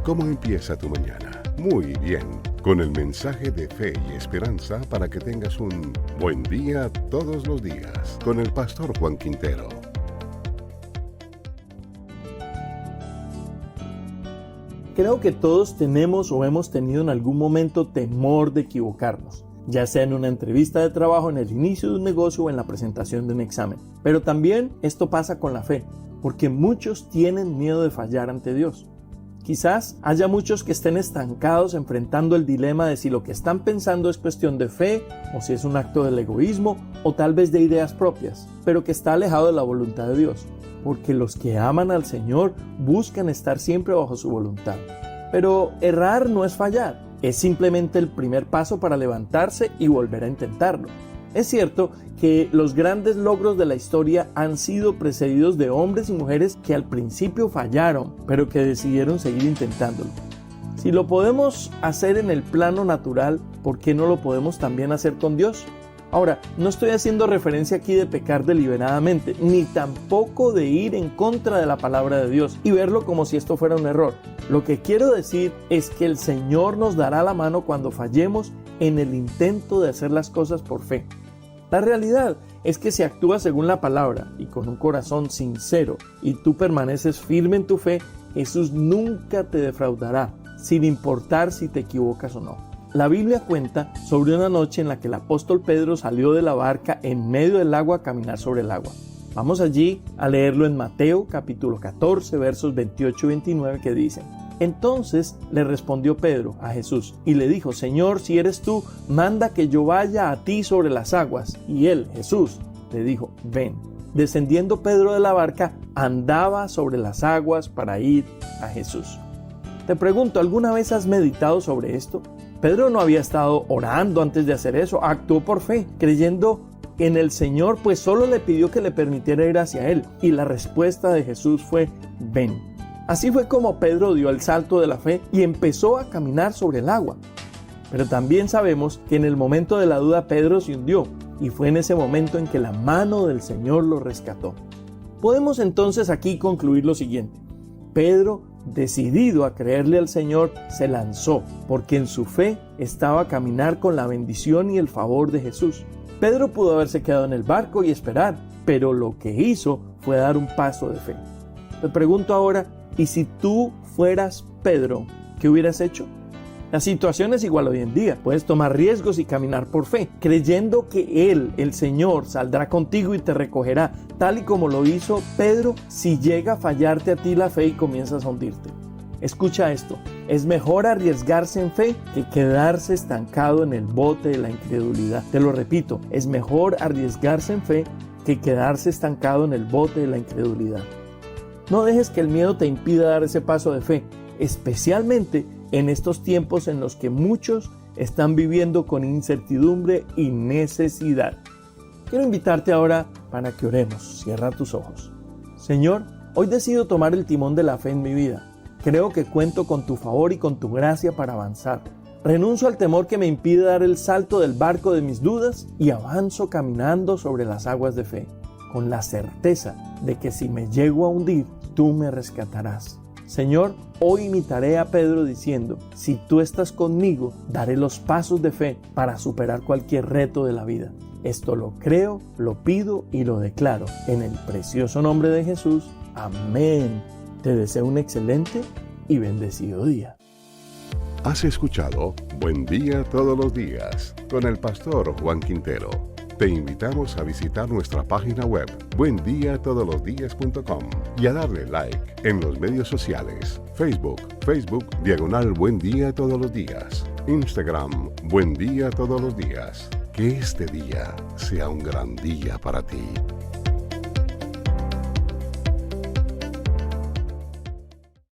¿Cómo empieza tu mañana? Muy bien, con el mensaje de fe y esperanza para que tengas un buen día todos los días, con el pastor Juan Quintero. Creo que todos tenemos o hemos tenido en algún momento temor de equivocarnos, ya sea en una entrevista de trabajo, en el inicio de un negocio o en la presentación de un examen. Pero también esto pasa con la fe, porque muchos tienen miedo de fallar ante Dios. Quizás haya muchos que estén estancados enfrentando el dilema de si lo que están pensando es cuestión de fe o si es un acto del egoísmo o tal vez de ideas propias, pero que está alejado de la voluntad de Dios, porque los que aman al Señor buscan estar siempre bajo su voluntad. Pero errar no es fallar, es simplemente el primer paso para levantarse y volver a intentarlo. Es cierto que los grandes logros de la historia han sido precedidos de hombres y mujeres que al principio fallaron, pero que decidieron seguir intentándolo. Si lo podemos hacer en el plano natural, ¿por qué no lo podemos también hacer con Dios? Ahora, no estoy haciendo referencia aquí de pecar deliberadamente, ni tampoco de ir en contra de la palabra de Dios y verlo como si esto fuera un error. Lo que quiero decir es que el Señor nos dará la mano cuando fallemos en el intento de hacer las cosas por fe. La realidad es que si actúas según la palabra y con un corazón sincero y tú permaneces firme en tu fe, Jesús nunca te defraudará, sin importar si te equivocas o no. La Biblia cuenta sobre una noche en la que el apóstol Pedro salió de la barca en medio del agua a caminar sobre el agua. Vamos allí a leerlo en Mateo capítulo 14 versos 28 y 29 que dicen: Entonces le respondió Pedro a Jesús y le dijo: Señor, si eres tú, manda que yo vaya a ti sobre las aguas. Y él, Jesús, le dijo: Ven. Descendiendo Pedro de la barca, andaba sobre las aguas para ir a Jesús. Te pregunto, ¿alguna vez has meditado sobre esto? Pedro no había estado orando antes de hacer eso, actuó por fe, creyendo en el Señor, pues solo le pidió que le permitiera ir hacia él. Y la respuesta de Jesús fue: Ven. Así fue como Pedro dio el salto de la fe y empezó a caminar sobre el agua. Pero también sabemos que en el momento de la duda Pedro se hundió, y fue en ese momento en que la mano del Señor lo rescató. Podemos entonces aquí concluir lo siguiente: Pedro, decidido a creerle al Señor, se lanzó, porque en su fe estaba a caminar con la bendición y el favor de Jesús. Pedro pudo haberse quedado en el barco y esperar, pero lo que hizo fue dar un paso de fe. Te pregunto ahora, ¿y si tú fueras Pedro, qué hubieras hecho? La situación es igual hoy en día. Puedes tomar riesgos y caminar por fe, creyendo que Él, el Señor, saldrá contigo y te recogerá, tal y como lo hizo Pedro si llega a fallarte a ti la fe y comienzas a hundirte. Escucha esto: es mejor arriesgarse en fe que quedarse estancado en el bote de la incredulidad. Te lo repito, es mejor arriesgarse en fe que quedarse estancado en el bote de la incredulidad. No dejes que el miedo te impida dar ese paso de fe, especialmente en estos tiempos en los que muchos están viviendo con incertidumbre y necesidad. Quiero invitarte ahora para que oremos. Cierra tus ojos. Señor, hoy decido tomar el timón de la fe en mi vida. Creo que cuento con tu favor y con tu gracia para avanzar. Renuncio al temor que me impide dar el salto del barco de mis dudas y avanzo caminando sobre las aguas de fe, con la certeza de que si me llego a hundir, tú me rescatarás. Señor, hoy imitaré a Pedro diciendo: si tú estás conmigo, daré los pasos de fe para superar cualquier reto de la vida. Esto lo creo, lo pido y lo declaro en el precioso nombre de Jesús. Amén. Te deseo un excelente y bendecido día. Has escuchado Buen Día Todos los Días con el pastor Juan Quintero. Te invitamos a visitar nuestra página web buendiatodolosdias.com y a darle like en los medios sociales: Facebook, /Buen Día Todos los Días, Instagram, Buen Día Todos los Días. Que este día sea un gran día para ti.